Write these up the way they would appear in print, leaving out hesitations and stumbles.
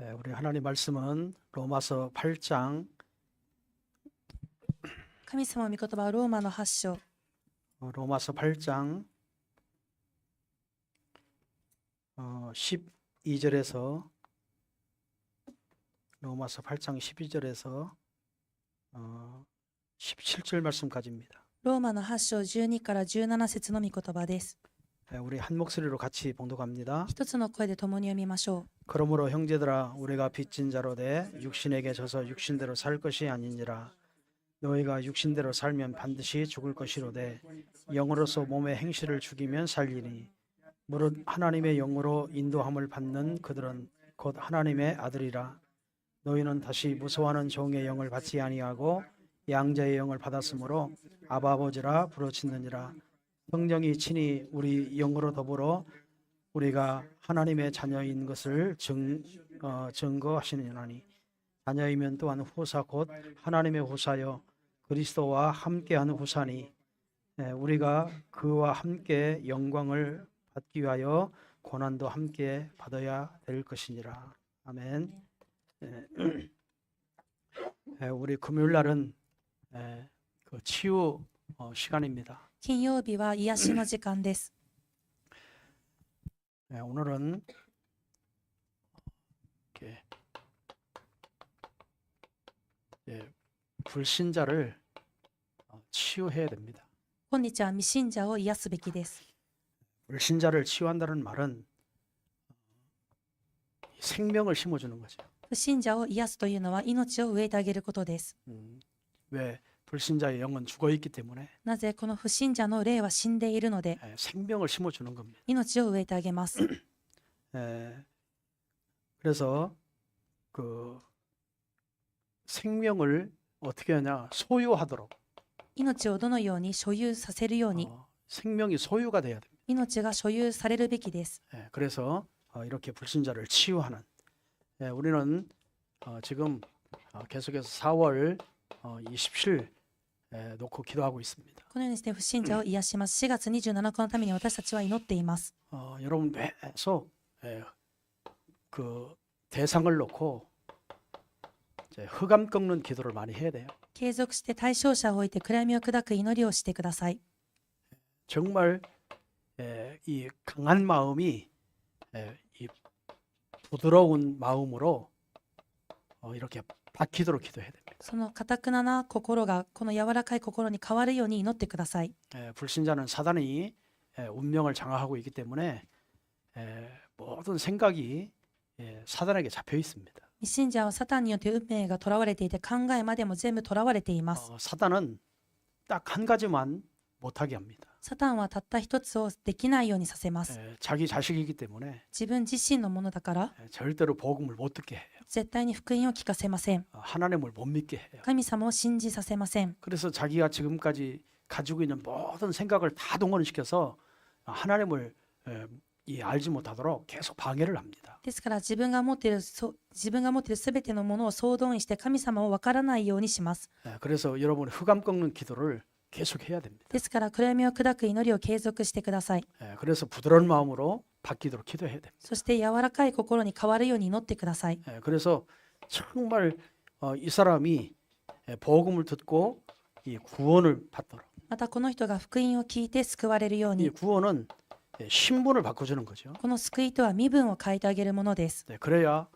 우리 하나님 말씀은 로마서 8장 神様の御言葉はローマの8章 로마서 8장 12절에서 로마서 8장 12절에서 17절 말씀까지입니다. ローマの8章12から17節の御言葉です。 우리 한 목소리로 같이 봉독합니다. 一つの声で共に読みましょう。 그러므로 형제들아 우리가 빚진 자로 돼 육신에게 져서 육신대로 살 것이 아니니라. 너희가 육신대로 살면 반드시 죽을 것이로되 영으로서 몸의 행실을 죽이면 살리니 무릇 하나님의 영으로 인도함을 받는 그들은 곧 하나님의 아들이라. 너희는 다시 무서워하는 종의 영을 받지 아니하고 양자의 영을 받았으므로 아바 아버지라 부르짖느니라. 성령이 친히 우리 영으로 더불어 우리가 하나님의 자녀인 것을 증거하시느니라니. 자녀이면 또한 후사 곧 하나님의 후사여 그리스도와 함께하는 후사니 우리가 그와 함께 영광을 받기 위하여 고난도 함께 받아야 될 것이니라. 아멘. 우리 금요일 날은 그 치유 시간입니다. 金曜日は癒しの時間です。 오늘은 이렇게 불신자를 치유해야 됩니다. 本日は未信者を癒すべきです。 불신자를 치유한다는 말은 생명을 심어주는 거죠. 不信者を癒すというのは命を植えてあげることです。 왜 불신자의 영은 죽어 있기 때문에 なぜこの不信者の霊は死んでいるので 생명을 심어주는 겁니다. 命を植えてあげます。 그래서 그 생명을 어떻게 하냐 소유하도록 命をどのように所有させるように 생명이 소유가 돼야 됩니다. 命が所有されるべきです。 그래서 이렇게 불신자를 치유하는 우리는 지금 계속해서 4월 27일 놓고 기도하고 있습니다. このようにして不信者を癒します。4月27日のために私たちは祈っています。 여러분 계속 그 대상을 놓고 이제 흑암 꺾는 기도를 많이 해야 돼요. 継続して対象者を置いて暗闇を砕く祈りをしてください。 정말 이 강한 마음이 이 부드러운 마음으로 이렇게 바뀌도록 기도해야 됩니다. その堅な心がこの柔らかい心に変わるように祈ってください。 불신자는 사단이 운명을 장악하고 있기 때문에 모든 생각이 사단에게 잡혀 있습니다. 未信者はサタンによって運命が囚われていて考えまでも全部囚われています。 사단은 딱 한 가지만 못하게 합니다. サタンはたった一つをできないようにさせます。 자기 자식이기 때문에 自分自身のものだから 절대로 복음을 못 듣게 해요. 絶対に福音を聞かせません。 하나님을 못 믿게 해요. 神様を信じさせません。 그래서 자기가 지금까지 가지고 있는 모든 생각을 다 동원시켜서 하나님을 알지 못하도록 계속 방해를 합니다. ですから自分が持っているすべてのものを総動員して神様をわからないようにします。 그래서 여러분이 흑암 꺾는 기도를 계속 해야 됩니다. ですから暗闇を砕く祈りを継続してください。 그래서 부드러운 마음으로 바뀌도록 기도해야 됩니다. そして柔らかい心に変わるように祈ってください。 그래서 정말 이 사람이 복음을 듣고 이 구원을 받도록. またこの人が福音を聞いて救われるよう 이 に、 구원은 신분을 바꿔주는 거죠. この救いとは身分を変えてあげるものです。 그래야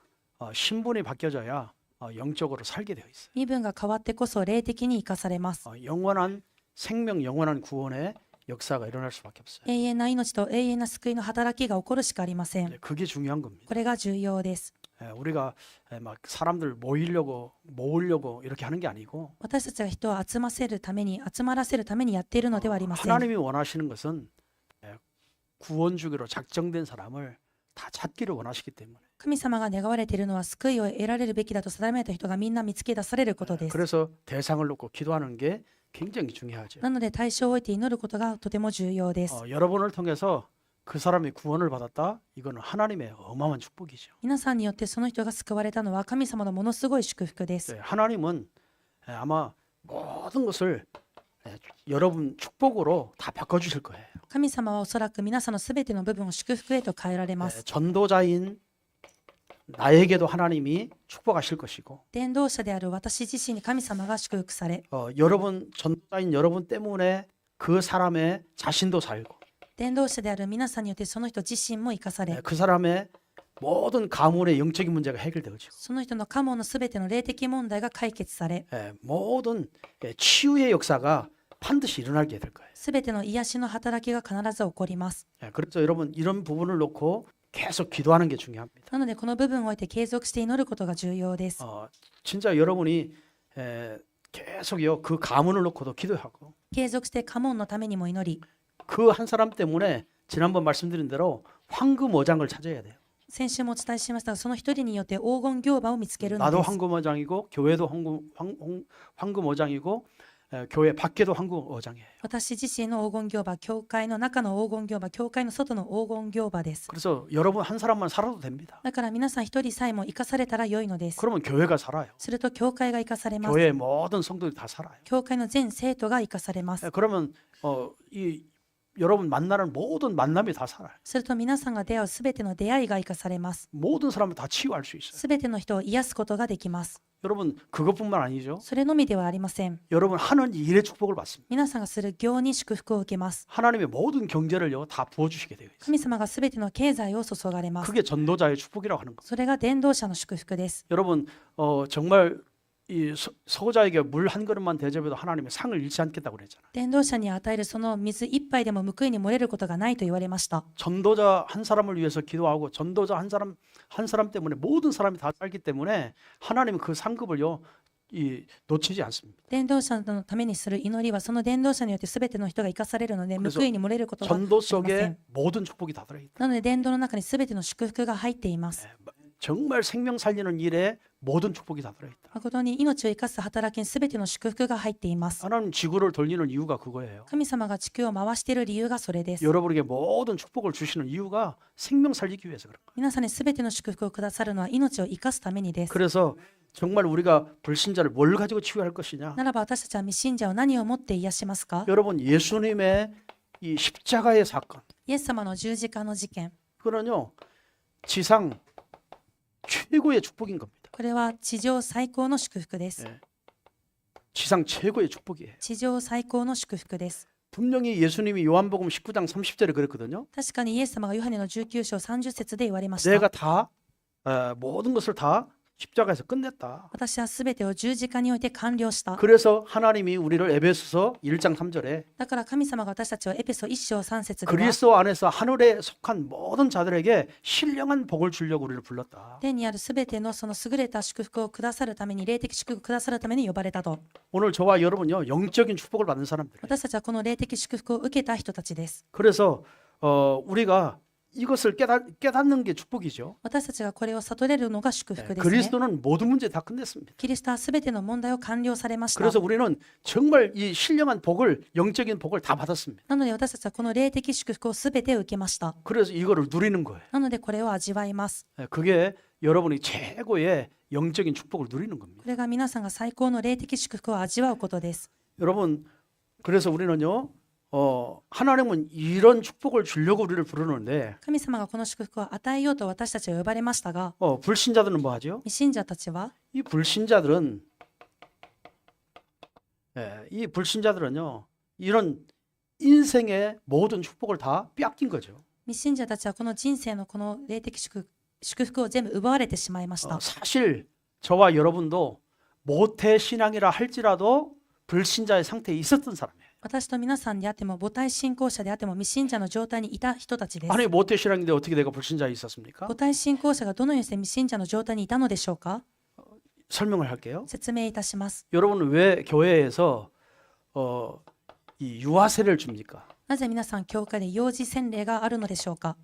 신분이 바뀌어져야 영적으로 살게 되어 있어요. 身分が変わってこそ霊的に生かされます。 영원한 생명, 영원한 구원의 역사가 일어날 수밖에 없어요. 永遠な命と永遠な救いの働きが起こるしかありません。 그게 중요한 겁니다. これが重要です。 우리가 막 사람들 모으려고 이렇게 하는 게 아니고 私たちが人を集まらせるためにやっているのではありません。 하나님이 원하시는 것은 구원 주기로 작정된 사람을 다 찾기를 원하시기 때문에 神様が願われているのは救いを得られるべきだと定めた人がみんな見つけ出されることです。 그래서 대상을 놓고 기도하는 게 굉장히 중요하죠. なので対象を置いて祈ることがとても重要です。 여러분을 통해서 그 사람이 구원을 받았다? 이거는 하나님의 어마어마한 축복이죠. 皆さんによってその人が救われたのは神様のものすごい祝福です。 하나님은 아마 모든 것을 여러분 축복으로 다 바꿔주실 거예요. 神様はおそらく皆さんのすべての部分を祝福へと変えられます。 전도자인 나에게도 하나님이 축복하실 것이고 伝道者である私自身に神様が祝福され、 여러분 전도자인 여러분 때문에 그 사람의 자신도 살고 伝道者である皆さんによってその人自身も生かされ、 그 사람의 모든 가문의 영적인 문제가 해결되어지고 その人の家紋のすべての霊的問題が解決され、 모든 치유의 역사가 반드시 일어나게 될 거예요. すべての癒しの働きが必ず起こります。 그래서 여러분 이런 부분을 놓고 계속 기도하는 게 중요합니다. なのでこの部分を置いて継続して祈ることが重要です。 진짜 여러분이 계속요 그 가문을 놓고도 기도하고 継続して家紋のためにも祈り、 그 한 사람 때문에 지난번 말씀드린 대로 황금어장을 찾아야 돼요. 先週もお伝えしましたが、その一人によって黄金行馬を見つけるの 나도 です。 황금어장이고 교회도 황금어장이고 교회 밖에도 황금어장이에요. 私自身の黄金行馬、教会の中の黄金行馬、教会の外の黄金行馬です。 그래서 여러분 한 사람만 살아도 됩니다. だから皆さん一人さえも生かされたら良いのです。 그러면 교회가 살아요. すると教会が生かされます。 교회의 모든 성도들이 다 살아요. 教会の全生徒が生かされます。 그러면 이 여러분 만나는 모든 만남이 다 살아요. すると皆さんが出会うすべての出会いが生かされます。 모든 사람을 다 치유할 수 있어요. すべての人を癒すことができます。 여러분 그것뿐만 아니죠. それのみではありません。 여러분 하는 일의 축복을 받습니다. 皆さんがする行に祝福を受けます。 하나님의 모든 경제를요 다 부어주시게 되어 있어요. 神様がすべての経済を注がれます。 그게 전도자의 축복이라고 하는 거. それが伝道者の祝福です。 여러분 정말 이 서자에게 물 한 그릇만 대접해도 하나님의 상을 잃지 않겠다고 그랬잖아요. 伝道者に与えるその水一杯でも報いに漏れることがないと言われました。 전도자 한 사람을 위해서 기도하고 전도자 한 사람 때문에 모든 사람이 다 살기 때문에 하나님은 그 상급을요 놓치지 않습니다. 伝道者のためにする祈りはその伝道者によってすべての人が生かされるので 그래서 報いに漏れることがあり 전도 ません。 속에 모든 축복이 다 들어있다. なので伝道の中にすべての祝福が入っています。 정말 생명 살리는 일에 모든 축복이 다 들어있다. 誠に命を生かす働きにすべての祝福が入っています。 하나님 지구를 돌리는 이유가 그거예요. 神様が地球を回している理由がそれです。 여러분에게 모든 축복을 주시는 이유가 생명 살리기 위해서 그런 거예요. 皆さんにすべての祝福をくださるのは命を生かすためにです。 그래서 정말 우리가 불신자를 뭘 가지고 치유할 것이냐? ならば私たちは未信者を何をもって癒しますか？ 여러분 예수님의 이 십자가의 사건 イエス様の十字架の事件、 그거는요 지상 최고의 축복인 겁니다. これは地上最高の祝福です。 지상 최고의 축복이에요. 地上最高の祝福です。 분명히 예수님이 요한복음 19장 30절에 그랬거든요. 確かにイエス様がヨハネの19章30節で言われました。 내가 다 모든 것을 다 십자가에서 끝냈다. 私はすべてを十字架において完了した。 그래서 하나님이 우리를 에베소서 1장 3절에 だから神様が私たちをエペソ1章3節では 그리스도 안에서 하늘에 속한 모든 자들에게 신령한 복을 주려고 우리를 불렀다. 天にあるすべてのその優れた祝福をくださるために、霊的祝福をくださるために呼ばれたと。 오늘 저와 여러분요 영적인 축복을 받는 사람들. 私たちはこの霊的祝福を受けた人たちです。 그래서 우리가 이것을 깨닫는 게 축복이죠. 私たちがこれを悟れるのが祝福ですね。 그리스도는 모든 문제 다 끝냈습니다. キリストはすべての問題を完了されました。 그래서 우리는 정말 이 신령한 복을 영적인 복을 다 받았습니다. なので私たちはこの霊的祝福をすべて受けました。 그래서 이거를 누리는 거예요. なのでこれを味わいます。 그게 여러분이 최고의 영적인 축복을 누리는 겁니다. これが皆さんが最高の霊的祝福を味わうことです。 여러분 그래서 우리는요 하나님은 이런 축복을 주려고 우리를 부르는데 神様がこの祝福を与えようと私たちは呼ばれましたが、 불신자들은 뭐 하죠? 未信者たちは 이 불신자들은요 이런 인생의 모든 축복을 다 빼앗긴 거죠. 未信者たちはこの人生のこの霊的祝福を全部奪われてしまいました。 사실 저와 여러분도 모태 신앙이라 할지라도 불신자의 상태에 있었던 사람이에요. 私と皆さんであっても母体信仰者であっても未信者の状態にいた人たちです。 아니 모태 신앙인데 어떻게 내가 불신자에 있었습니까? 母体信仰者がどのようにして未信者の状態にいたのでしょうか？ 설명을 할게요. 説明いたします。 여러분은 왜 교회에서 이 유아세를 줍니까? なぜ皆さん教会で幼児洗礼があるのでしょうか？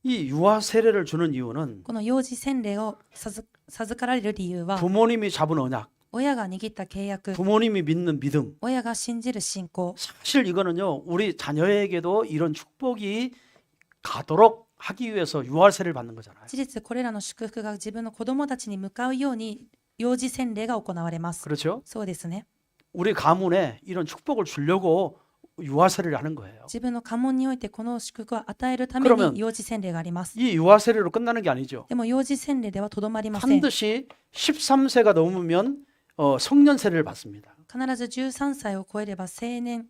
이 유아세례를 주는 이유는 この幼児洗礼を授かられる理由は、 부모님이 잡은 언약, 親が握った契約、 부모님이 믿는 믿음. 親が信じる信仰、 사실 이거는요 우리 자녀에게도 이런 축복이 가도록 하기 위해서 유아세를 받는 거잖아요. 事実これらの祝福が自分の子供たちに向かうように幼児洗礼が行われます。 그렇죠? そうですね。 우리 가문에 이런 축복을 주려고 유아 세례를 하는 거예요. 自分の家紋においてこの祝福を与えるため 그러면 に幼児洗礼があります。 이 유아 세례로 끝나는 게 아니죠. でも幼児洗礼ではとどまりません。 반드시 13세가 넘으면 성년 세례를 받습니다. 必ず13歳を超えれば成人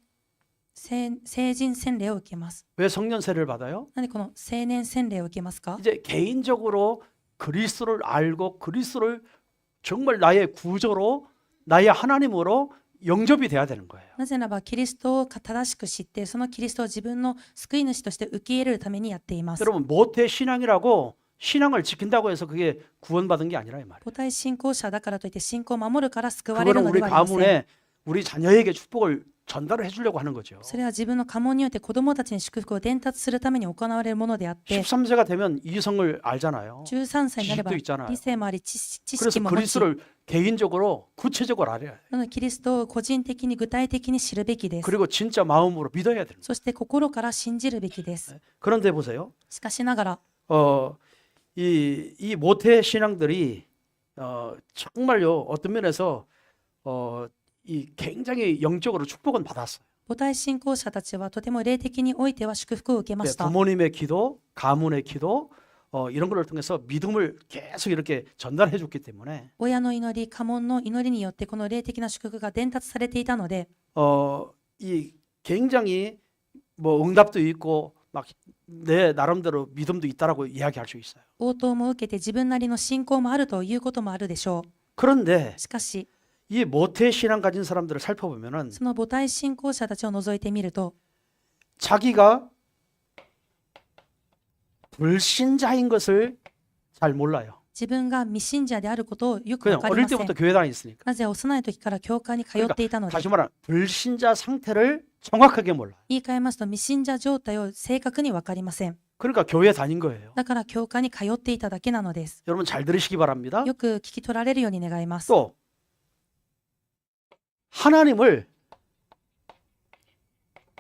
洗礼を受けます。 왜 성년 세례를 받아요? なんでこの成年洗礼を受けますか？ 이제 개인적으로 그리스도를 알고 그리스도를 정말 나의 구조로 나의 하나님으로 영접이 돼야 되는 거예요. なぜならばキリストを正しく知ってそのキリストを自分の救い主として受け入れるためにやっています。 여러분 모태 신앙이라고 신앙을 지킨다고 해서 그게 구원받은 게 아니라 이 말이에요. 母体信仰者だからといって信仰を守るから救われる 그거는 ので 우리 はありません。 가문에 우리 자녀에게 축복을 전달을 해주려고 하는 거죠. それは自分の家紋によって子供たちに祝福を伝達するために行われるものであって、 13세가 되면 이성을 알잖아요. 13歳になれば 지식도 있잖아요. 理性もあり知 그래서 識も持ち、 그리스도를 개인적으로 구체적으로 알아야 해요. なのでキリストを個人的に具体的に知るべきです。 그리고 진짜 마음으로 믿어야 됩니다. そして心から信じるべきです。 그런데 보세요. しかしながら 이 모태 신앙들이 정말요 어떤 면에서 이 굉장히 영적으로 축복은 받았어요. 母体信仰者たちはとても霊的においては祝福を受けま 네, した。 부모님의 기도, 가문의 기도 이런 걸 통해서 믿음을 계속 이렇게 전달해 줬기 때문에 親の祈り、家紋の祈りによってこの霊的な祝福が伝達されていたので、 이 굉장히 뭐 응답도 있고 막 내 나름대로 믿음도 있다라고 이야기할 수 있어요. 応答も受けて自分なりの信仰もあるということもあるでしょ 그런데 う。しかし、 이 모태 신앙 가진 사람들을 살펴보면은 その母体信仰者たちを除いてみると、 자기가 불신자인 것을 잘 몰라요. 自分が未信者であることをよく 그냥 わかり 어릴 ません。 때부터 교회 다녔으니까. なぜ幼い時から教会に通っていたので、 다시 말하면 불신자 상태를 정확하게 몰라. 言い換えますと未信者状態を正確にわかりません。 그러니까 교회 다닌 거예요. だから教会に通っていただけなのです。 여러분 잘 들으시기 바랍니다. よく聞き取られるように願います。 또 하나님을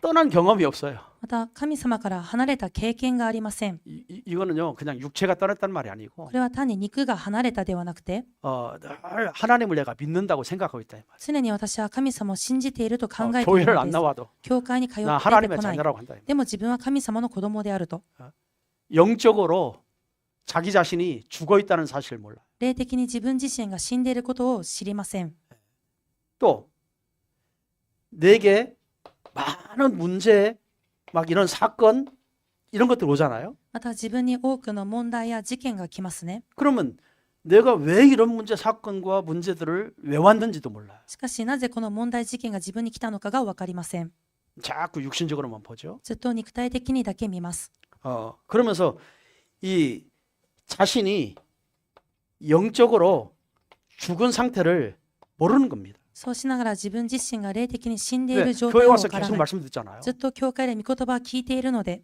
떠난 경험이 없어요. また神様から離れた経験がありません。 이거는요 그냥 육체가 떠났다는 말이 아니고 これは単に肉が離れたではなくて、 늘 하나님을 내가 믿는다고 생각하고 있다 이 말이에요. 常に私は神様を信じていると考えている 교회를 の 안 です。 나와도 教会に通って 나 いて 하나님의 こない。 자녀라고 한다. でも自分は神様の子供であると。 영적으로 자기 자신이 죽어 있다는 사실을 몰라. 霊的に自分自身が死んでいることを知りません。 또 내게 많은 문제 막 이런 사건 이런 것들 오잖아요. また自分に多くの問題や事件が来ますね。 그러면 내가 왜 이런 문제 사건과 문제들을 왜 왔는지도 몰라요. しかしなぜこの問題事件が自分に来たのかが分かりません。 자꾸 육신적으로만 보죠. ずっと肉体的にだけ見ます。 그러면서 이 자신이 영적으로 죽은 상태를 모르는 겁니다. そうしながら自分自身が霊的に死んでい 왜? る状 교회 態を 와서 分から 계속 ない。 말씀 듣잖아요. ずっと教会で御言葉を聞いているので、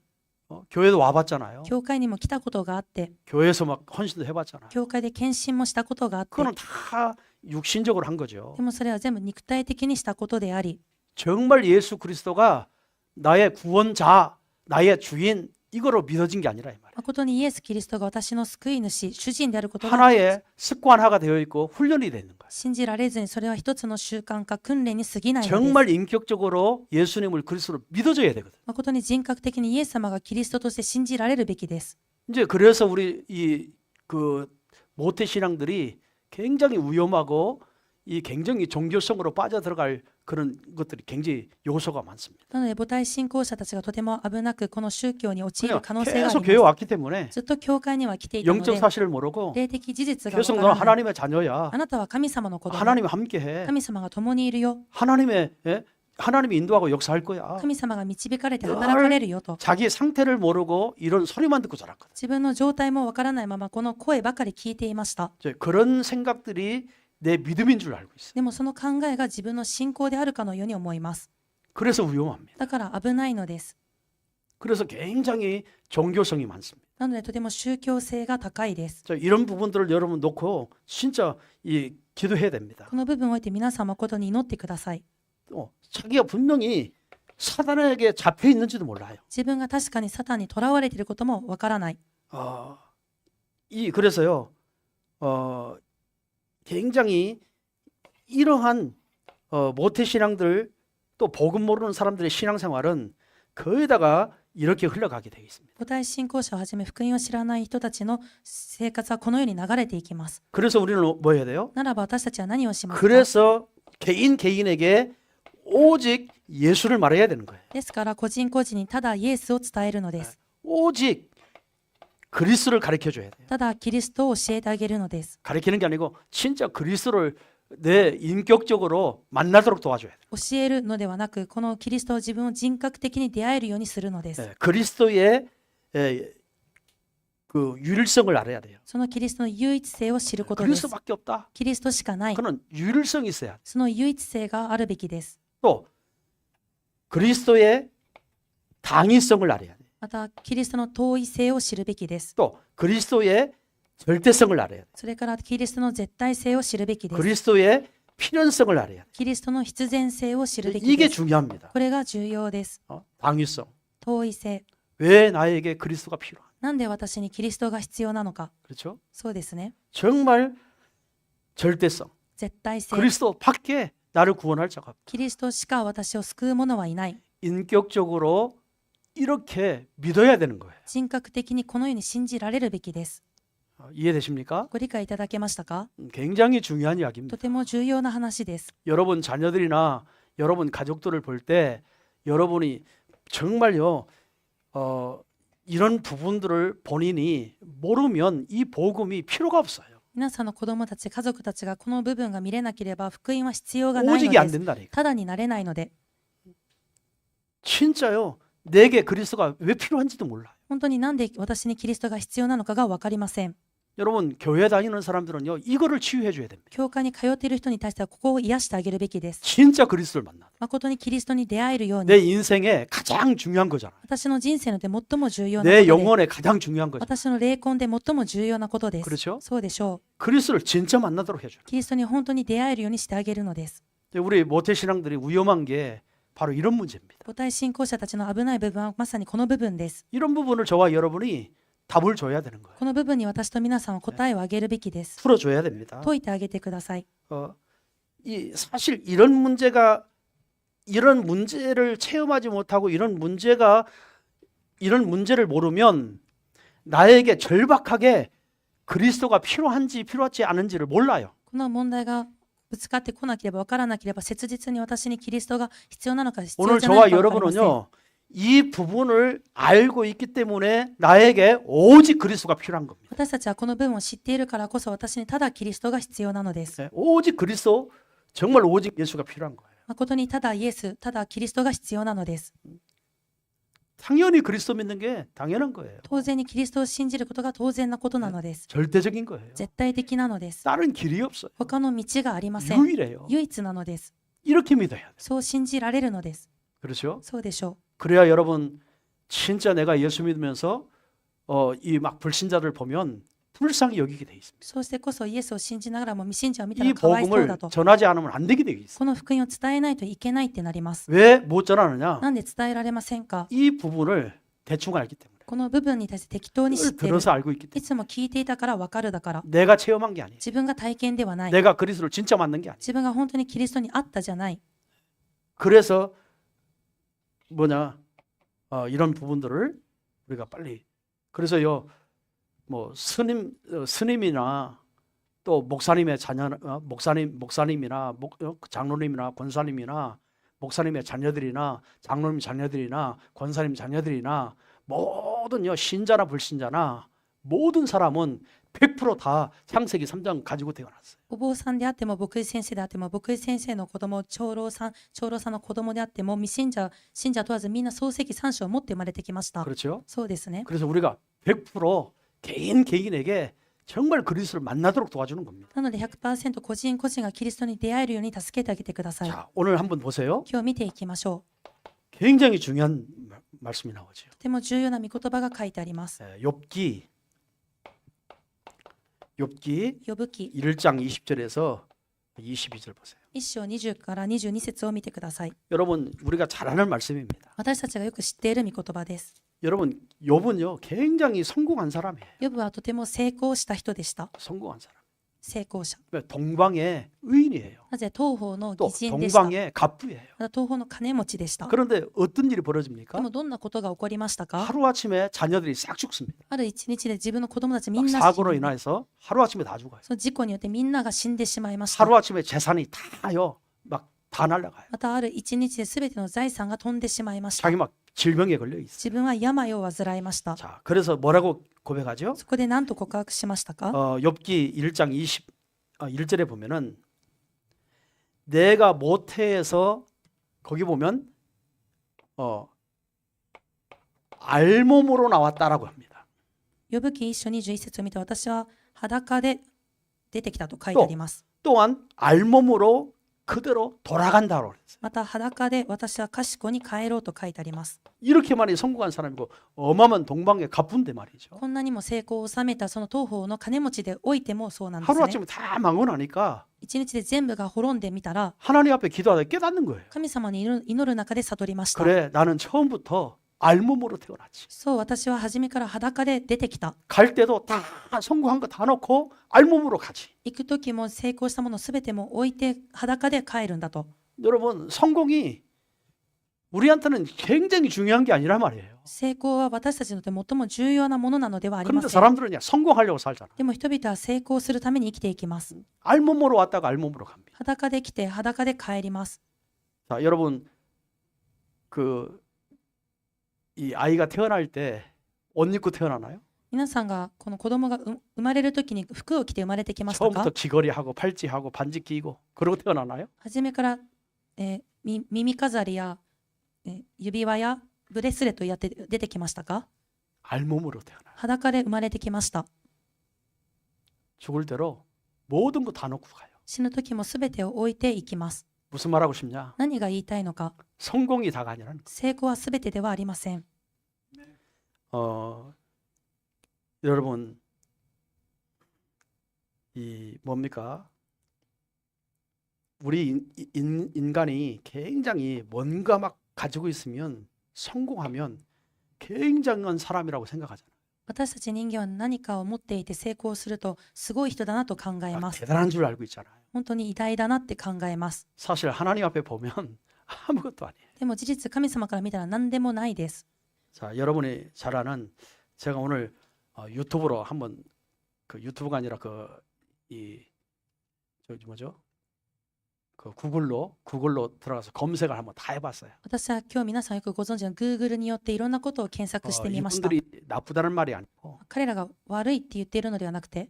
교회도 와봤잖아요. 教会にも来たことがあって、 교회에서 막 헌신도 해봤잖아요. 教会で献身もしたことがあって、 그거는 다 육신적으로 한 거죠. でもそれは全部肉体的にしたことであり、 정말 예수 그리스도가 나의 구원자, 나의 주인 이거로 믿어진 게 아니라 이 말이에요. 誠にイエス・キリストが私の救い主、主人であることが 하나의 습관화가 되어 있고 훈련이 되는 거예요. 信じられずに、それは一つの習慣か訓練に過ぎないのです。 정말 인격적으로 예수님을 그리스도로 믿어줘야 되거든. 誠に人格的にイエス様がキリストとして信じられるべきです。 이제 그래서 우리 그 모태 신앙들이 굉장히 위험하고 이 굉장히 종교성으로 빠져들어갈 그런 것들이 굉장히 요소가 많습니다. なので母体信仰者たちがとても危なくこの宗教に陥る 그냥 可能性があり 계속 ま 교회 す。 왔기 때문에 ずっと教会には来ていたの 영적 で、 사실을 모르고 霊的事実が 계속 わ 너 からない。 하나님의 자녀야. あなたは神様の子供。 하나님이 함께해. 神様が共にいるよ。 하나님이 인도하고 역사할 거야. 神様が導かれて働かれるよと。 자기 상태를 모르고 이런 소리만 듣고 자랐거든. 自分の状態もわからないままこの声ばかり聞いていました。 그런 생각들이 내 믿음인 줄 알고 있어요. でもその考えが自分の信仰であるかのように思います。 그래서 위험합니다. だから危ないのです。 그래서 굉장히 종교성이 많습니다. なのでとても宗教性が高いです。 이런 부분들을 여러분 놓고 진짜 기도해야 됩니다. この部分を置いて皆さん誠に祈ってください。 자기가 분명히 사단에게 잡혀 있는지도 몰라요. 自分が確かにサタンに囚われていることもわからない。 그래서요, 굉장히 이러한 모태 신앙들 또 복음 모르는 사람들의 신앙생활은 거기다가 이렇게 흘러가게 되어 있습니다. 母体信仰者をはじめ福音を知らない人たちの生活はこのように流れていきます。 그래서 우리는 뭐 해야 돼요? ならば私たちは何をしますか？ 그래서 개인에게 오직 예수를 말해야 되는 거예요. ですから個人個人にただイエスを伝えるのです。 오직 그리스도를 가르쳐 줘야 돼요. ただキリストを教えてあげるのです。 가르치는 게 아니고 진짜 그리스도를 내 인격적으로 만나도록 도와줘야 돼요. 教えるのではなく、このキリストを自分を人格的に出会えるようにするのです。 그리스도의 그 유일성을 알아야 돼요. そのキリストの唯一性を知ることです。 그리스도밖에 없다. キリストしかない。 그는 유일성이 있어야 돼. その唯一性があるべきです。 또 그리스도의 당위성을 알아야 돼. また、キリストの遠い性を知るべきです。 또 그리스도의 절대성을 알아야 돼. それからキリストの絶対性を知るべきです。 그리스도의 필연성을 알아야 돼. キリストの必然性を知るべき 이게 です。 중요합니다. これが重要です。 당위성. 遠い性。 왜 나에게 그리스도가 필요한? なんで私にキリストが必要なのか。 그렇죠? そうですね。 정말 절대성. 絶対性。 그리스도 밖에 나를 구원할 자가 없다. キリストしか私を救う者はいない。 인격적으로 이렇게 믿어야 되는 거예요. 人格的にこのように信じられるべきです。 이해되십니까? ご理解いただけましたか？ 굉장히 중요한 이야기입니다. とても重要な話です。 여러분 자녀들이나 여러분 가족들을 볼 때 여러분이 정말요 이런 부분들을 본인이 모르면 이 복음이 필요가 없어요. 皆さんの子供たち、家族たちがこの部分が見れなければ福音は必要がないの 오직이 안 です。 된다니까. ただになれないので、 진짜요. 내게 그리스도가 왜 필요한지도 몰라요. 本当になんで私にキリストが必要なのかが分かりません。 여러분 교회 다니는 사람들은요 이거를 치유해 줘야 됩니다. 教会に通っている人に対してはここを癒してあげるべきです。 진짜 그리스도를 만나. 誠にキリストに出会えるよう 내 に、 인생에 가장 중요한 거잖아요. 私の人生ので最も重要なこ 내 とで、 영혼에 가장 중요한 거죠. 私の霊魂で最も重要なことです。 그렇죠? そうでしょう。 그리스도를 진짜 만나도록 해줘요. キリストに本当に出会えるようにしてあげるのです。 우리 모태 신앙들이 위험한 게 바로 이런 문제입니다. 母体信仰者たちの危ない部分はまさにこの部分です。 이런 부분을 저와 여러분이 답을 줘야 되는 거예요. この部分に私と皆さんは答えをあげるべきです。 풀어줘야 됩니다. 解いてあげてください。 사실 이런 문제를 체험하지 못하고 이런 문제를 모르면 나에게 절박하게 그리스도가 필요한지 필요하지 않은지를 몰라요. この問題がぶつかってこなければ分からなければ切実に私にキリストが必要なのか必要 오늘 じゃない 저와 のか分かりません。 여러분은요 이 부분을 알고 있기 때문에 나에게 오직 그리스도가 필요한 겁니다. 私たちはこの部分を知っているからこそ私にただキリストが必要なのです。 네, 오직 그리스도 정말 오직 예수가 필요한 거예요. 誠にただイエス、ただキリストが必要なのです。 당연히 그리스도 믿는 게 당연한 거예요. 当然にキリストを信じることが当然なことなのです。 절대적인 거예요. 絶対的なのです。 다른 길이 없어요. 他の道がありません。 유일해요. 唯一なのです。 이렇게 믿어야 돼요. そう信じられるのです。 그렇죠? そうでしょう。 그래야 여러분 진짜 내가 예수 믿으면서 이 막 불신자들 보면 불쌍히 여기게 돼 있습니다. そうしてこそイエスを信じながらも未信者を見た 이 らかわいそう 복음을 だと。 전하지 않으면 안 되게 돼 있어요. この福音を伝えないといけないってなります。 왜 못 전하느냐? なんで伝えられませんか？ 이 부분을 대충 알기 때문에. この部分に対して適当に知っている。 들어서 알고 있기 い 때문에. つも聞いていたから分かるだから。 내가 체험한 게 아니에요. 自分が体験ではない。 내가 그리스도를 진짜 만난 게 아니에요. 自分が本当にキリストに会ったじゃない。 그래서 이런 부분들을 우리가 빨리 그래서요 뭐 스님이나 또 목사님의 자녀 목사님이나 장로님이나 권사님이나 목사님의 자녀들이나 장로님 자녀들이나 권사님 자녀들이나 모든 신자나 불신자나 모든 사람은 100% 다 창세기 3장 가지고 태어났어요. お坊さんであっても牧師先生であっても牧師先生の子供長老さんの子供であっても未信者信者問わずみんな創世記3章を持って生まれてきました。 그렇죠? そうですね。 그래서 우리가 100% 개인에게 정말 그리스도를 만나도록 도와주는 겁니다. なので 100% 個人個人がキリストに出会えるように助けてあげてください。 자, 오늘 한번 보세요. 今日見ていきましょ 굉장히 중요한 말씀이 나오죠. う。とても重要な御言葉が書いてあります。 욥기呼ぶ記 1장 20절에서 22절 보세요. 1章20から22節を見てください。 여러분 우리가 잘 아는 말씀입니다. 私たちがよく知っている御言葉です。 여러분 욥은요 굉장히 성공한 사람이에요. ヨブはとても成功した人でした。 성공한 사람. 成功者。 동방의 의인이에요. なぜ東方の 또 義人でした。 동방의 갑부예요. また東方の金持ちでした。 그런데 어떤 일이 で 벌어집니까? もどんなことが起こりましたか？ 하루아침에 자녀들이 싹 죽습니다. ある一日で自分の子供たちみん 막 な死 사고로 んで、 인해서 하루아침에 다 죽어요. その事故によってみんなが死んでしまいました。 하루아침에 재산이 다요. 막 다 날아가요. またある一日で全ての財産が飛んでしまいました。 자기 막 질병에 걸려 있어요. 自分は病を患いました。 자, 그래서 뭐라고 고백하죠? そこで何と告白しましたか？ 욥기 1장 1절에 보면은 내가 모태에서 거기 보면 알몸으로 나왔다라고 합니다. 呼ぶ記一章21節を見て、私は裸で出てきたと書いてあります。 또한 알몸으로 그대로 돌아간다고 그랬어요. また裸で私は賢に帰ろうと書いてあります。 이렇게 많이 성공한 사람이고 어마어마한 동방의 갑부인데 말이죠. こんなにも成功を収めたその東方の金持ちでおいてもそうなんですね。 하루아침에 다 망고 나니까 一日で全部が滅んでみたら、 하나님 앞에 기도하다 깨닫는 거예요. 神様に祈る中で悟りました。 그래, 나는 처음부터 알몸으로 태어났지. そう、私は初めから裸で出てきた。 갈 때도 다 성공한 거 다 넣고 알몸으로 가지. 行く時も成功したものすべても置いて裸で帰るんだと。 여러분, 성공이 우리한테는 굉장히 중요한 게 아니란 말이에요. 成功は私たちにとって最も重要なものなのではありま 그런데 せん。 사람들은 그냥 성공하려고 살잖아. でも人々は成功するために生きていきます。 알몸으로 왔다가 알몸으로 갑니다. 裸で来て裸で帰ります。 자, 여러분, 이 아이가 태어날 때 옷 입고 태어나나요? 皆さんがこの子供が生まれる時に服を着て生まれてきましたか？ 처음부터 귀걸이하고 팔찌하고 반지 끼고 그러고 태어나나요? 初めから、耳飾りや、指輪やブレスレットやって出てきましたか？ 알몸으로 태어나. 裸で生まれてきました。 죽을 대로 모든 거 다 놓고 가요. 死ぬ時もすべてを置いていきます。 무슨 말하고 싶냐? 何が言いたいのか？ 성공이 다가 아니라는 거. 成功はすべてではありません。 여러분, 이 뭡니까? 우리 인간이 굉장히 뭔가 막 가지고 있으면 성공하면 굉장한 사람이라고 생각하잖아요. 私たち人間は何かを持っていて成功するとすごい人だなと考えます。 대단한 줄 알고 있잖아요. 本当に偉大だなって考えます。 사실 하나님 앞에 보면 아무것도 아니에요. でも事実神様から見たら何でもないです。 자, 여러분이 잘 아는 제가 오늘 유튜브로 한번 유튜브가 아니라 구글로 들어가서 검색을 한번 다 해봤어요. 私は今日皆さんよくご存知の Google によっていろんなことを検索してみました。 이분들이 나쁘다는 말이 아니고 彼らが悪いって言っているのではなくて、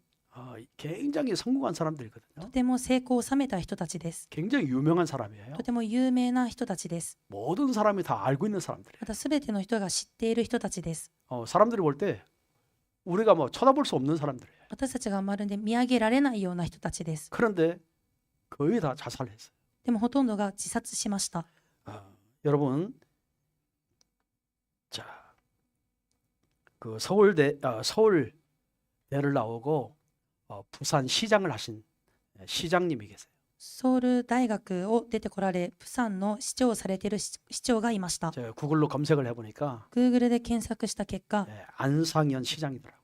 굉장히 성공한 사람들이거든요. とても成功を収めた人たちです。 굉장히 유명한 사람이에요. とても有名な人たちです。 모든 사람이 다 알고 있는 사람들이에요. またすべての人が知っている人たちです。 사람들이 볼 때 우리가 뭐 쳐다볼 수 없는 사람들이에요. 私たちがまるで見上げられないような人たちです。 그런데 거의 다 자살했어요. でもほとんどが自殺しました。 여러분, 자, 서울대를 나오고 부산 시장을 하신 시장님이 계세요. ソウル大学を出てこられ、プサンの市長をされている市長がいました。 제가 구글로 검색을 해보니까 Google で検索した結果、 안상현 시장이더라고요.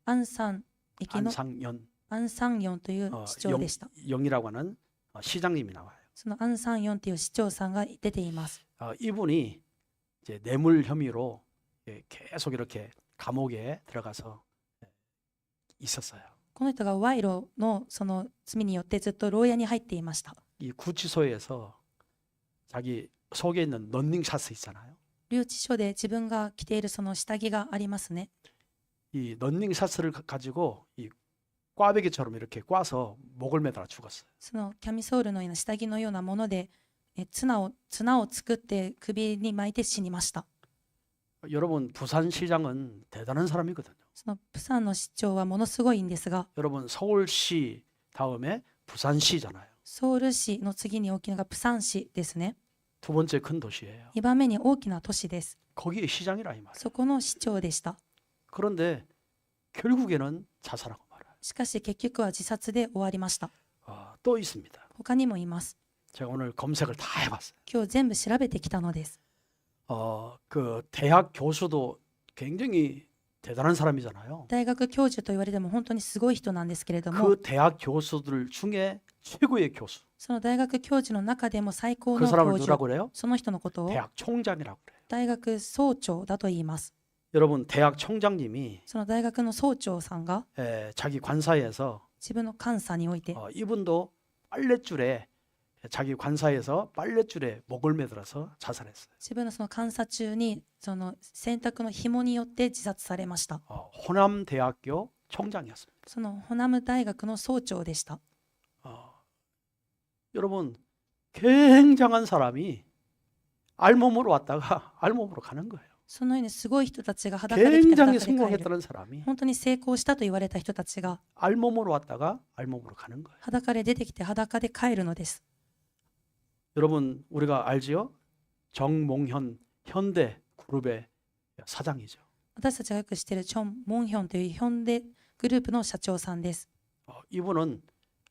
アンサン駅の 안상현 アンサンヨンという市長でした。 영이라고 하는 시장님이 나와요. そのアンサンヨンという市長さんが出ています。 이분이 이제 뇌물 혐의로 계속 이렇게 감옥에 들어가서 있었어요. この人が賄賂のその罪によってずっと牢屋に入っていました。 이 구치소에서 자기 속에 있는 런닝샷스 있잖아요. 留置所で自分が着ているその下着がありますね。 이 런닝샷스를 가지고 이 꽈배기처럼 이렇게 꽈서 목을 매달아 죽었어요. そのキャミソールのような下着のようなもので綱を作って首に巻いて死にました。 여러분, 부산시장은 대단한 사람이거든요. そのプサンの市長はものすごいんですが、 여러분, 서울시 다음에 부산시잖아요. ソウル市の次に大きなのがプサン市ですね。 두 번째 큰 도시예요. 2番目に大きな都市です。 거기에 시장이라 이 말이에요. そこの市長でした。 그런데 결국에는 자살하고 말아요. しかし結局は自殺で終わりました。 또 있습니다. 他にもいます。 제가 오늘 검색을 다 해봤어요. 今日全部調べてきたのです。 그 대학 교수도 굉장히 대단한 사람이잖아요. 大学教授と言われても本当にすごい人なんですけれども、 그 대학 교수들 중에 최고의 교수. その大学教授の中でも最高 그 の 사람을 教 누라고 授、 그래요? その人のことを 대학 총장이라고 그래요. 大学総長だと言います。 여러분, 대학 총장님이 その大学の総長さんが 자기 관사에서 自分の監査において、 이분도 빨랫줄에 자기 관사에서 빨랫줄에 목을 매달아서 자살했어요. 自分のその監査中にその洗濯の紐によって自殺されました。 호남 대학교 총장이었습니다. そのホナム大学の総長でした。 여러분, 굉장한 사람이 알몸으로 왔다가 알몸으로 가는 거예요. そのようにすごい人たちが裸で来て 굉장히 裸で帰る。 성공했다는 사람이 本当に成功したと言われた人たちが 알몸으로 왔다가 알몸으로 가는 거예요. 裸で出てきて裸で帰るのです。 여러분, 우리가 알지요? 정몽현 현대 그룹의 사장이죠. 私たちがよく知っているチョン・モンヒョンというヒョンデグループの社長さんです。 이분은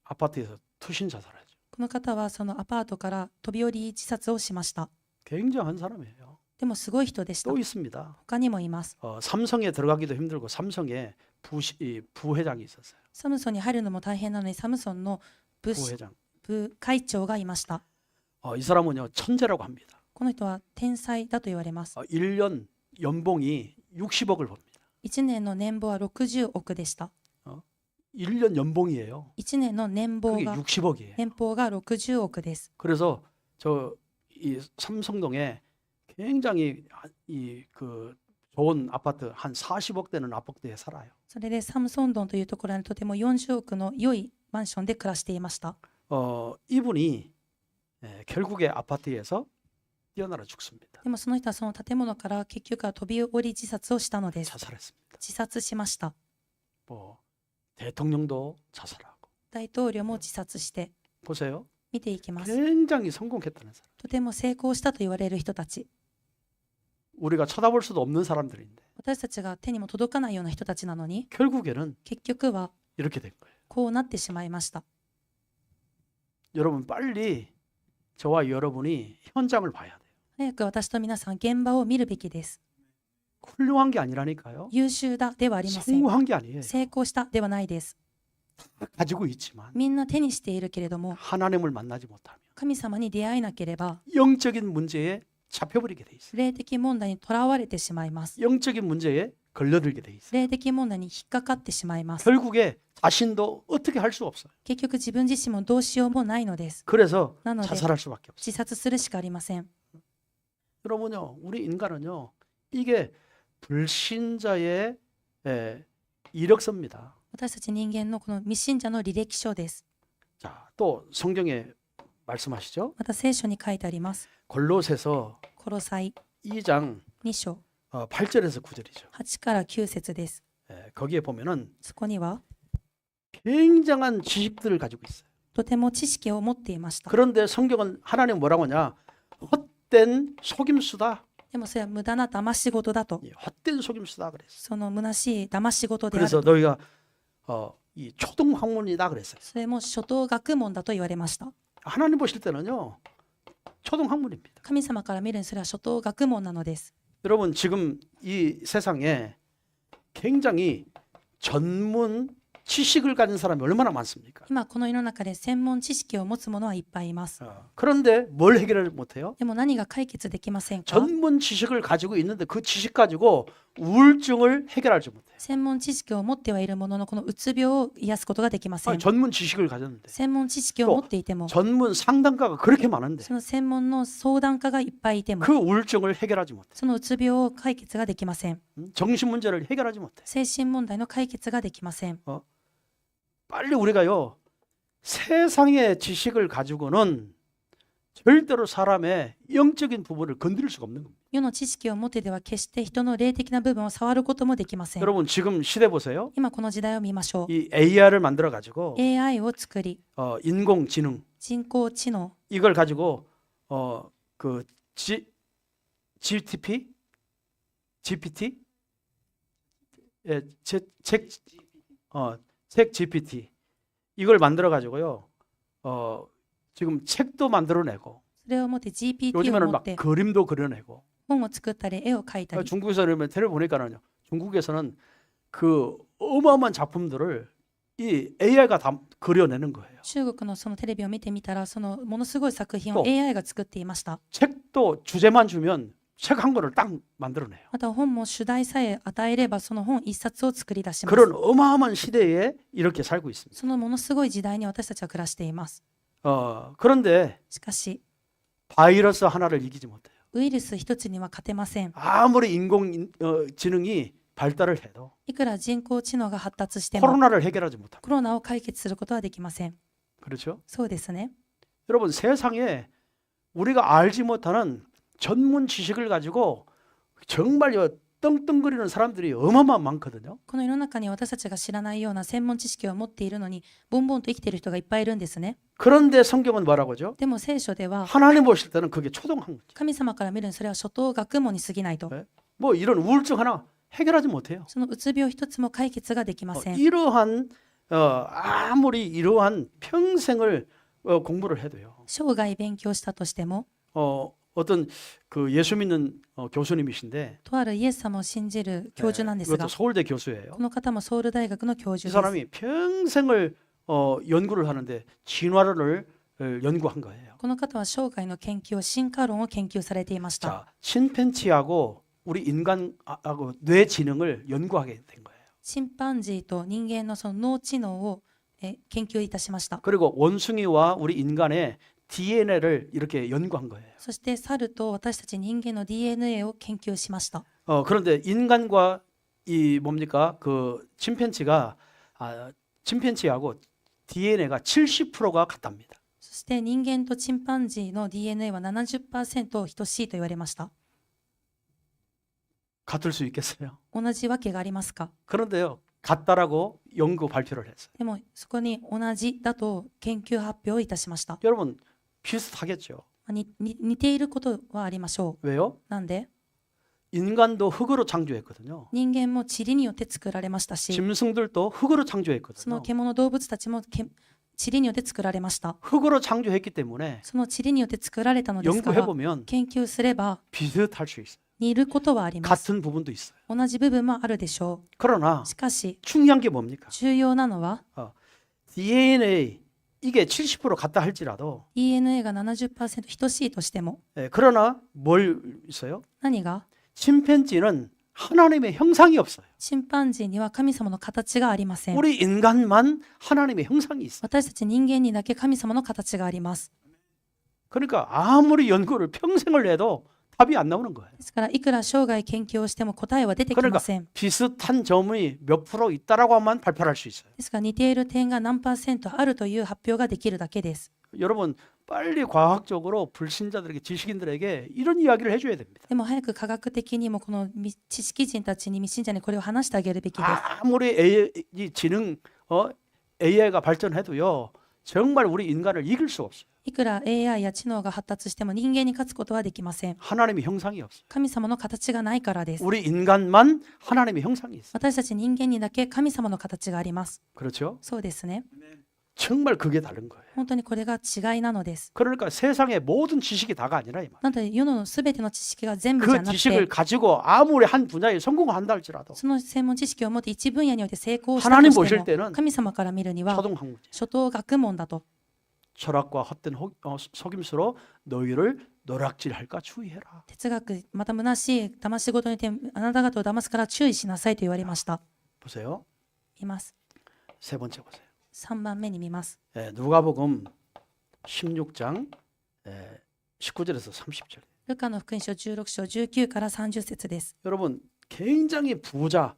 아파트에서 투신 자살하죠. この方はそのアパートから飛び降り自殺をしました。 굉장한 사람이에요. でもすごい人でした。 또 있습니다. 他にもいます。 삼성에 들어가기도 힘들고 삼성에 부회장이 있었어요. サムソンに入るのも大変なのにサムソンの部 부회장. 会長がいました。 이 사람은요 천재라고 합니다. この人は天才だと言われます。 1년 연봉이 60억을 법니다. 1年の年俸は60億でした。 1년 연봉이에요. 1年の年俸 그게 が 60억이에요. 年俸が60億です。 그래서 이 삼성동에 굉장히 그 좋은 아파트 한 40억 되는 아파트에 살아요. それでサムソンドンというところにとても40億の良いマンションで暮らしていました。 이분이 결국에 아파트에서 뛰어나라 죽습니다. でもその人はその建物から結局は飛び降り自殺をしたのです。 자살했습니다. 自殺しました。 뭐 대통령도 자살하고 大統領も自殺して、 보세요. 見ていきます。 굉장히 성공했다는 사람. とても成功したと言われる人たち。 우리가 쳐다볼 수도 없는 사람들인데 私たちが手にも届かないような人たちなのに、 결국에는 結局は 이렇게 된 거예요. こうなってしまいました。 여러분 빨리 저와 여러분이 현장을 봐야 돼요. 早く私と皆さん現場を見るべきです。 훌륭한 게 아니라니까요. 優秀だではありません。 성공한 게 아니에요. 成功したではないです。 가지고 있지만 みんな手にしているけれども、 하나님을 만나지 못하면 神様に出会えなければ、 영적인 문제에 잡혀버리게 돼 있어요. 霊的問題にとらわれてしまいます。 영적인 문제에 걸려들게 돼 있어요. 霊的問題に引っかかってしまいます。 결국에 자신도 어떻게 할 수 없어요. 結局自分自身もどうしようもないのです。 그래서 なので 자살할 수밖에 없어요. 自殺するしかありません。 여러분요, 우리 인간은요, 이게 불신자의 이력서입니다. 私たち人間のこの未信者の履歴書です。 자, 또 성경에 말씀하시죠. また聖書に書いてあります。 골로새서 コロサイ 2장 2章 8절에서 9절이죠. 8から9節です。 거기에 보면은 そこには 굉장한 지식들을 가지고 있어요. とても知識を持っていました。 그런데 성경은 하나님 뭐라고 하냐? 헛된 속임수다. でもそれは無駄な騙し事だと。 헛된 속임수다 그랬어요. その虚しい騙し事である 그래서 と。 너희가 이 초등학문이다 그랬어요. それも初等学問だと言われました。 하나님 보실 때는요, 초등학문입니다. 神様から見るにそれは初等学問なのです。 여러분 지금 이 세상에 굉장히 전문 지식을 가진 사람이 얼마나 많습니까? 今この世の中で専門知識を持つ者はいっぱいいます。 그런데 뭘 해결을 못해요? でも何が解決できませんか？ 전문 지식을 가지고 있는데 그 지식 가지고 우울증을 해결하지 못해요. 専門知識を持ってはいるもののこのうつ病を癒すことができません。 전문 지식을 가졌는데 専門知識を持っていても 전문 상담가가 그렇게 많은데 その専門の相談家がいっぱいいても 그 우울증을 해결하지 못해요. そのうつ病を解決ができません。 정신 문제를 해결하지 못해요. 精神問題の解決ができません。 빨리 우리가요, 세상의 지식을 가지고는 절대로 사람의 영적인 부분을 건드릴 수가 없는 겁니다. 世の知識を持ってでは決して人の霊的な部分を触ることもできません。 여러분 지금 시대 보세요. 今この時代を見ましょう。 이 AR을 만들어 가지고 AI を作り、 인공지능 人工知能、 이걸 가지고 그 GPT 책 GPT 이걸 만들어 가지고요. 지금 책도 만들어내고 それを持って GPT を 요즘에는 持っ 막 て 그림도 그려내고 本を作ったり絵を描いたり、 중국에서 그러면 테레비 보니까는요. 중국에서는 그 어마어마한 작품들을 이 AI가 다 그려내는 거예요. 中国のそのテレビを見てみたら、そのものすごい作品をと AI が作っていました。 책도 주제만 주면 책 한 권을 딱 만들어내요. また本も主題さえ与えれば、その本一冊を作り出します。 그런 어마어마한 시대에 이렇게 살고 있습니다. そのものすごい時代に私たちは暮らしています。 그런데 しかし、 바이러스 하나를 이기지 못해요. ウイルス一つには勝てません。 아무리 인공지능이 발달을 해도 いくら人工知能が発達しても、 코로나를 해결하지 못합니다. コロナを解決することはできません。 그렇죠? そうですね。 여러분 세상에 우리가 알지 못하는 전문 지식을 가지고 정말 떵떵거리는 사람들이 어마어마한 많거든요. この世の中に私たちが知らないような専門知識を持っているのに、ボンボンと生きている人がいっぱいいるんですね。 그런데 성경은 뭐라고 하죠? でも聖書では、 하나님 보실 때는 그게 초동한 거죠. 神様から見るにそれは初等学問に過ぎないと。 뭐 이런 우울증 하나 해결하지 못해요. そのうつ病一つも解決ができません。 이러한 아무리 이러한 평생을 공부를 해도요. 生涯勉強したとしても、 어떤 그 예수 믿는 교수님이신데 とあるイエス様を信じる教授なんですが、 이것도 서울대 교수예요. この方もソウル大学の教 이 授です。 사람이 평생을 연구를 하는데 진화론을 연구한 거예요. この方は生涯の研究を進化論を研究されていました。 자, 침팬지하고 우리 인간하고 뇌 지능을 연구하게 된 거예요. チンパンジーと人間のその脳知能を研究いたしました。 그리고 원숭이와 우리 인간의 DNA를 이렇게 연구한 거예요. そして猿と私たち人間の DNA を研究しました。 그런데 인간과 이 뭡니까 그 침팬지하고 DNA가 70%가 같답니다. そして人間とチンパンジーの DNA は 70% 等しいと言われました。 같을 수 있겠어요? 同じわけがありますか？ 그런데요, 같다라고 연구 발표를 했어요. でもそこに同じだと研究発表をいたしました。 여러분 비슷하겠죠? 似ていることはありましょ 왜요? う。なんで 인간도 흙으로 창조했거든요. 人間も塵によって作られましたし、 짐승들도 흙으로 その 창조했거든요. 獣動物たちも塵によって作られました。 흙으로 창조했기 때문에 その塵によって作られたのですから、 연구해보면 研究すれば 비슷할 수 있어요. 似ることはあります。 같은 부분도 있어요. 同じ部分もあるでしょ 그러나 う。しかし 중요한 게 뭡니까? 重要なのは DNA 이게 70% 같다 할지라도 DNA が 70% 等しいとしても 그러나 뭘 있어요? 何が 침팬지는 하나님의 형상이 없어요. チンパンジーには神様の形がありません。 우리 인간만 하나님의 형상이 있어요. 私たち人間にだけ神様の形があります。 그러니까 아무리 연구를 평생을 해도 답이 안 나오는 거예요. ですからいくら生涯研究をしても答えは出てきません。 비슷한 점이 몇 프로 있다라고만 발표를 할 수 있어요. ですから似ている点が何%あるという発表ができるだけです。 여러분 빨리 과학적으로 불신자들에게 지식인들에게 이런 이야기를 해줘야 됩니다. でも早く科学的にもこの知識人たちに未信者にこれを話してあげるべきです。 아무리 AI가 발전해도요 정말 우리 인간을 이길 수 없어요. いくら AI や知能が発達しても人間に勝つことはできません。 하나님의 형상이 없어요. 神様の形がないからです。 우리 인간만 하나님의 형상이 있어요. 私たち人間にだけ神様の形があります。 그렇죠? そうですね。 정말 그게 다른 거예요. 本当にこれが違いなのです。 그러니까 세상의 모든 지식이 다가 아니라 이 말. なので世のすべての知識が全部じゃ 그 なく 지식을 て、 가지고 아무리 한 분야에 성공한다 할지라도 その専門知識を持って一分野において成功したと 하나님 して 보실 も、 때는 神様から見るには 초등학문제. 初等学問だと。 철학과 헛된 속임수로 너희를 노략질할까 주의해라. 哲学、また虚しい騙し事によってあなた方を騙すから注意しなさいと言われました。 보세요. 見ます。 세 번째 보세요. 3番目に見ます。 누가복음 16장 19절에서 30절. ルカの福音書16章19から30節です。 여러분 굉장히 부자,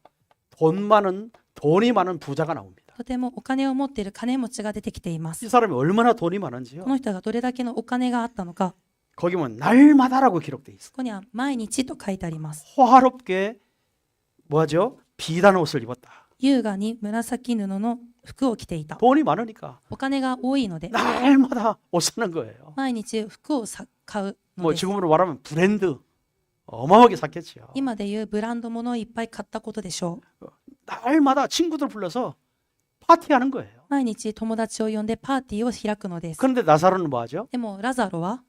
돈이 많은 부자가 나옵니다. とてもお金を持っている金持ちが出てきています。 이 사람이 얼마나 돈이 많은지요. この人がどれだけのお金があったのか、 거기 보면 날마다라고 기록돼 있어요. そこには毎日と書いてあります。 호화롭게 뭐하죠? 비단 옷을 입었다. 優雅に紫布の服を着ていた。 돈이 많으니까 お金が多いので、 날마다 옷 사는 거예요. 毎日服を買うの 뭐 です。 지금으로 말하면 브랜드 어마어마하게 샀겠지요. 今でいうブランド物をいっぱい買ったことでしょう。 날마다 친구들 불러서 파티하는 거예요. 毎日友達を呼んでパーティーを開くのです。 그런데 나사로는 뭐하죠? でもラザロは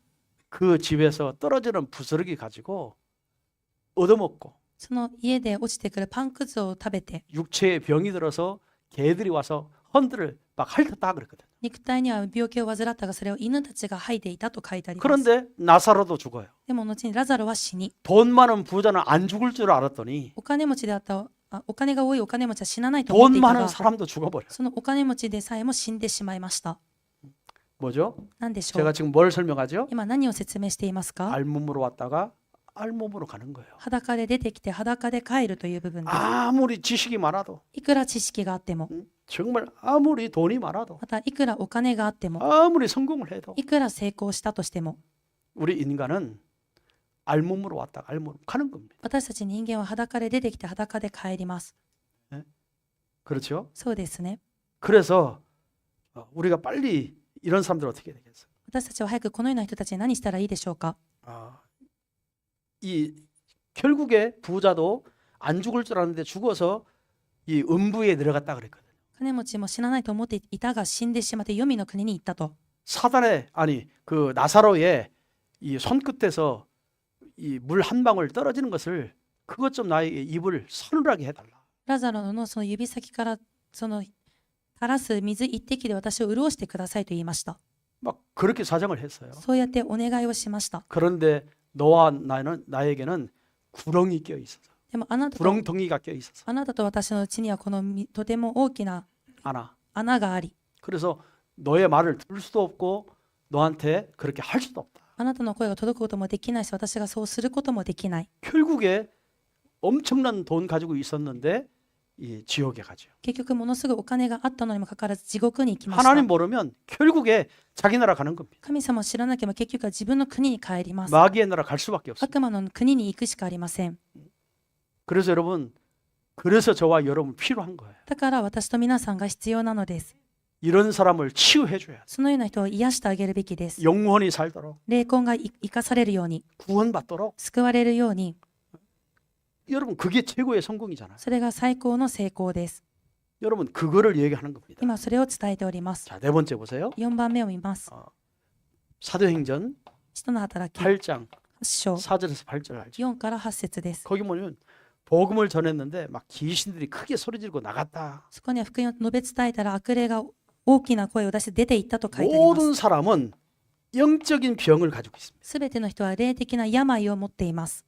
그 집에서 떨어지는 부스러기 가지고 얻어먹고 その家で落ちてくるパンくずを食べて 육체에 병이 들어서 개들이 와서 헌들을 막 핥았다 그랬거든. 肉体には病気を患ったがそれを犬たちが吐いていたと書いてあります。 그런데 나사로도 죽어요. でも後にラザロは死に 돈 많은 부자는 안 죽을 줄 알았더니 お金持ちであったお金が多いお金持ちは死なないと思っ 돈 ていた 많은 が 사람도 죽어버려. そのお金持ちでさえも死んでしまいました。 뭐죠? 何でしょ 제가 う。 지금 뭘 설명하죠? 今何を説明していますか。 알몸으로 왔다가 알몸으로 가는 거예요. 裸で出てきて裸で帰るという部分です。 아무리 지식이 많아도 いくら知識があっても 정말 아무리 돈이 많아도 またいくらお金があっても 아무리 성공을 해도 いくら成功したとしても 우리 인간은 알몸으로 왔다가 알몸으로 가는 겁니다. 私たち人間は裸で出てきて裸で帰ります。 그렇죠? そうですね。 그래서 우리가 빨리 이런 사람들 어떻게 해야 되겠어요? 私たちは早くこのような人たちに何したらいいでしょうか。 이 결국에 부자도 안 죽을 줄 알았는데 죽어서 이 음부에 내려갔다 그랬거든요. 金持ちも死なないと思っていたが死んでしまって黄泉の国に行ったと。 사단의 아니 그 나사로의 이 손끝에서 이 물 한 방울 떨어지는 것을 그것 좀 나의 입을 서늘하게 해달라. ラザロのその指先からその垂らす水一滴で私を潤してくださいと言いました。 막 그렇게 사정을 했어요. そうやってお願いをしました。 그런데 너와 나에게는 구렁이 껴 있어서 でもあなたと 구렁텅이가 껴 있어서 あなたと私のうちにはこのとても大きな 하나. 穴があり、 그래서 너의 말을 들을 수도 없고 너한테 그렇게 할 수도 없다. あなたの声が届くこともできないし、私がそうすることもできない。 결국에 엄청난 돈 가지고 있었는데 이 지옥에 가죠. 結局ものすごいお金があったのにもかかわらず地獄に行きました。 하나님 모르면 결국에 자기 나라 가는 겁니다. 神様を知らなければ結局は自分の国に帰ります。 마귀의 나라 갈 수밖에 없어요. 悪魔の国に行くしかありません。 그래서 여러분, 그래서 저와 여러분 필요한 거예요. だから私と皆さんが必要なのです。 이런 사람을 치유해 줘야 돼. そのような人を癒してあげるべきです。 영원히 살도록 霊魂が生かされるように、 구원받도록. 救われるように、 여러분 그게 최고의 성공이잖아요. それが最高の成功です。 여러분 그거를 얘기하는 겁니다. 今それを伝えております。 자, 네 번째 보세요. 4番目を見ます。 사도행전 使徒の働き 8장 8章 4절에서 8절 알죠? 4から8節です。 거기 보면 복음을 전했는데 막 귀신들이 크게 소리 지르고 나갔다. そこには福音を述べ伝えたら悪霊が大きな声を出して出て行ったと書いてありま 모든 す。 사람은 영적인 병을 가지고 있습니다. すべての人は霊的な病を持っています。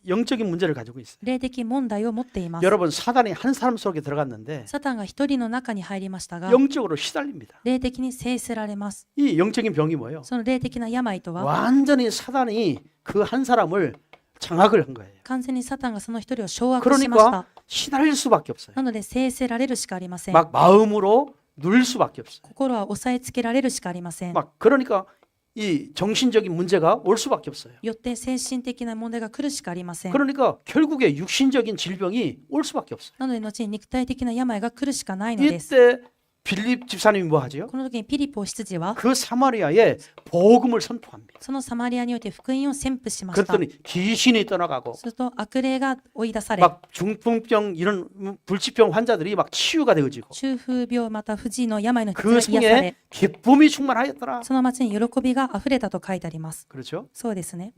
영적인 문제를 가지고 있어요. 霊的問題を持っています。 여러분 사단이 한 사람 속에 들어갔는데 サタンが一人の中に入りましたが、 영적으로 시달립니다. 霊的に制せられます。 이 영적인 병이 뭐예요? その霊的な病とは、 완전히 사단이 그 한 사람을 장악을 한 거예요. 完全にサタンがその一人を掌握しました。 그러니까 시달릴 수밖에 없어요. なので制せられるしかありません。 막 마음으로 누릴 수밖에 없어요. 心は押さえつけられるしかありません。 막 그러니까 이 정신적인 문제가 올 수밖에 없어요. よって精神的な問題が来るしかありません。 그러니까 결국에 육신적인 질병이 올 수밖에 없어요. なので後に肉体的な病が来るしかないのです。 이때 빌립 집사님이 뭐 하죠? この時にピリポ執事は 그 사마리아에 복음을 선포합니다. そのサマリアにおいて福音を宣布しました。 그랬더니 귀신이 떠나가고 すると悪霊が追い出され、 막 중풍병 이런 불치병 환자들이 막 치유가 되어지고 中風病また不治の病の人 그 が癒さ 성에 れ、 기쁨이 충만하였더라. その町に喜びがあふれたと書いてあります。 그렇죠? そうですね。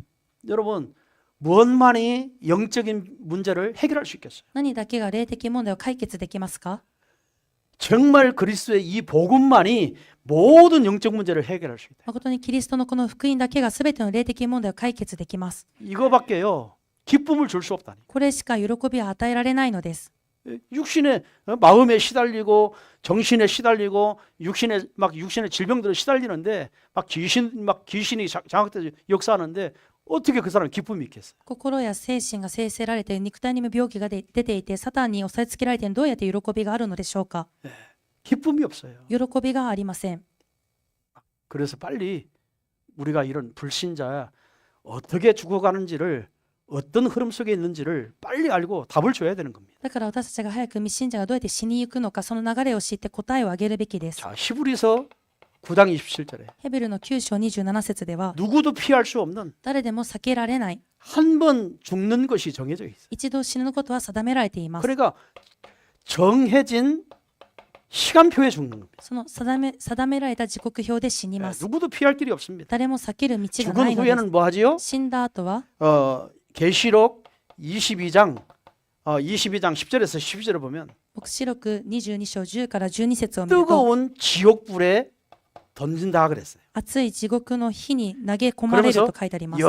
여러분 무엇만이 영적인 문제를 해결할 수 있겠어요? 何だけが霊的問題を解決できますか？ 정말 그리스도의 이 복음만이 모든 영적 문제를 해결할 수 있다. 誠にキリストのこの福音だけが全ての霊的問題を解決できます。 이거밖에요. 기쁨을 줄 수 없다니. これしか喜びを与えられないのです。 육신의 마음에 시달리고 정신에 시달리고 육신의 질병들에 시달리는데 막 귀신이 장악돼서 역사하는데 어떻게 그 사람 기쁨이 있겠어요? 心や精神が制せられて肉体にも病気が出ていてサタンに押さえつけられてどうやって喜びがあるのでしょうか？ 기쁨이 없어요. 喜びがありません。 그래서 빨리 우리가 이런 불신자 어떻게 죽어가는지를 어떤 흐름 속에 있는지를 빨리 알고 답을 줘야 되는 겁니다. だから私たちが早く未信者がどうやって死に行くのかその流れを知って答えをあげるべきです。 자, 히브리서 9장 27절에 ヘベルの9章27節では 누구도 피할 수 없는 誰でも避けられない 한 번 죽는 것이 정해져 있어요. 一度死ぬことは定められています。 그러니까 정해진 시간표에 죽는 겁니다. その定められた時刻表で死にます。 누구도 피할 길이 없습니다. 誰も避ける道がな 죽은 いのです。 후에는 뭐 하지요? 死んだ後は 계시록 22장 22장 10절에서 12절을 보면 黙示録22章10から12節を見ると、 뜨거운 지옥불에 던진다 그랬어요. 熱い地獄の火に投げ込まれると書いてあります。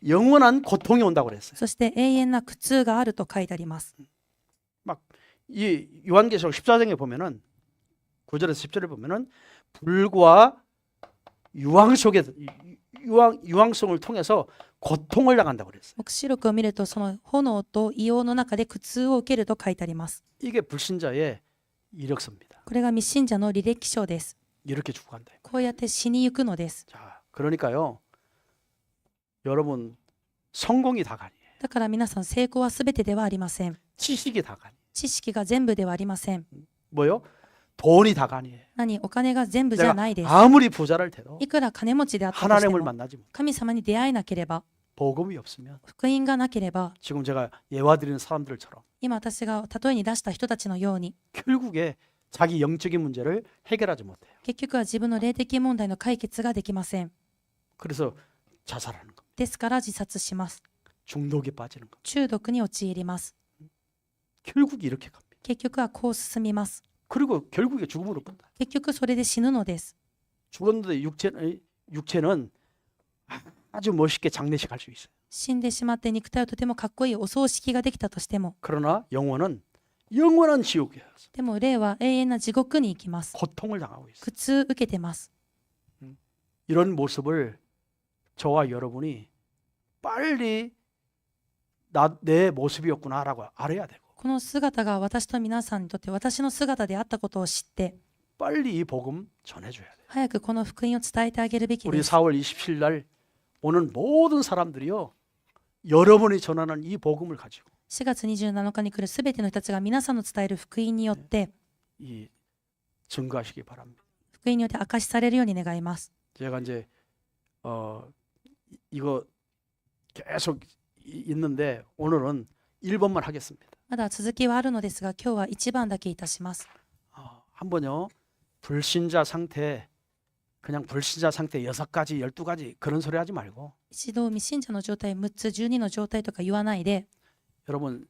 영원한 고통이 온다고 그랬어요. そして永遠な苦痛があると書いてあります。 이 요한계시록 14장에 보면은 9절에서 10절에 보면은 불과 유황 속에 유황성을 통해서 고통을 당한다고 그랬어요. 黙示録を見ると、その炎と硫黄の中で苦痛を受けると書いてあります。 이게 불신자의 이력서입니다. これが未信者の履歴書です。 이렇게 죽어간다. こうやって死に行くのです。 자, 그러니까요. 여러분 성공이 다가 아니에요. だから皆さん、成功は全てではありません。 지식이 다가 아니에요. 知識が全部ではありません。 뭐요? 돈이 다가 아니에요. お金が全部じゃないです。 아무리 부자를 돼도 いくら金持ちであったとして 하나님을 も、 만나지 못. 神様に出会えなければ、 복음이 없으면 福音がなければ、 지금 제가 예화드리는 사람들처럼 今私が例えに出した人たちのように、 결국에 자기 영적인 문제를 해결하지 못해요. 結局は自分の霊的問題の解決ができません。 그래서 자살하는 거, ですから自殺します。 중독에 빠지는 거. 中毒に陥ります。 결국 이렇게 갑니다. 結局はこう進みます。 그리고 결국에 죽음으로 끝나. 結局それで死ぬのです。 죽었는데 육체는 아주 멋있게 장례식 할 수 있어요. 死んでしまって肉体をとてもかっこいいお葬式ができたとしても、 그러나 영혼은 영원한 지옥이에요. でも霊は永遠な地獄に行きます。 고통을 당하고 있어요. 苦痛受けてます。 이런 모습을 저와 여러분이 빨리 내 모습이었구나라고 알아야 되고 この姿が私と皆さんにとって私の姿であったことを知って、 빨리 이 복음 전해줘야 돼요. 早くこの福音を伝えてあげるべき 우리 です。 4월 27일 날 오는 모든 사람들이요, 여러분이 전하는 이 복음을 가지고 4月27日に来るすべての人たちが皆さんの伝える福音によって、 이 증거하시기 바랍니다. 福音によって証しされるように願います。 제가 이제 이거 계속 있는데 오늘은 1번만 하겠습니다. まだ続きはあるのですが、今日は1番だけいたします。 한번요, 불신자 상태, 그냥 불신자 상태 6가지, 12가지 그런 소리 하지 말고 一度未信者の状態6つ12の状態とか言わないで、 여러분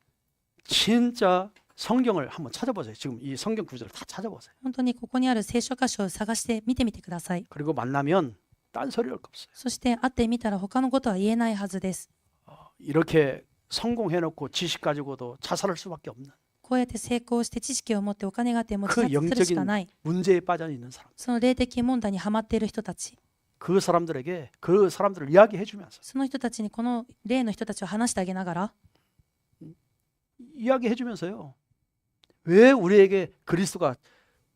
진짜 성경을 한번 찾아보세요. 지금 이 성경 구절을 다 찾아보세요. 本当にここにある聖書箇所を探して見てみてください。 그리고 만나면 딴소리 할 거 없어요. そして会ってみたら他のことは言えないはずです。 이렇게 성공해놓고 지식 가지고도 자살할 수밖에 없는 こうやって成功して知識を持ってお金があっても自 그 殺するしかない、 문제에 빠져 있는 사람, その霊的問題にはまっている人たち、 그 사람들을 이야기해주면서 その人たちにこの霊の人たちを話してあげながら、 이야기해주면서요, 왜 우리에게 그리스도가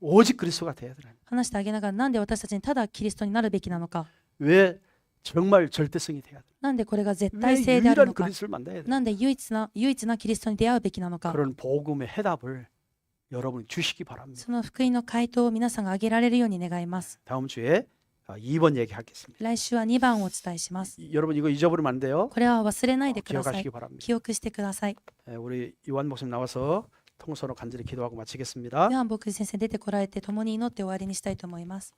오직 그리스도가 돼야 되나? 話してあげながら、なんで私たちにただキリストになるべきなのか、 왜 정말 절대성이 돼야 되나? なんでこれが絶 왜 対性である 유일한 のか、 그리스도를 만나야 되나? なんで唯一なキリストに出会うべきなのか、 그런 복음의 해답을 여러분이 주시기 바랍니다. その福音の回答を皆さんが挙げられるように願います。 다음 주에 2번 얘기하겠습니다. 来週は2番をお伝えします。 여러분 이거 잊어버리면 안 돼요. これは忘れないでください。 기억하시기 바랍니다. 記憶してください。 우리 요한 목사님 나와서 통서로 간절히 기도하고 마치겠습니다. ヨハン牧師先生出てこられて共に祈って終わりにしたいと思います。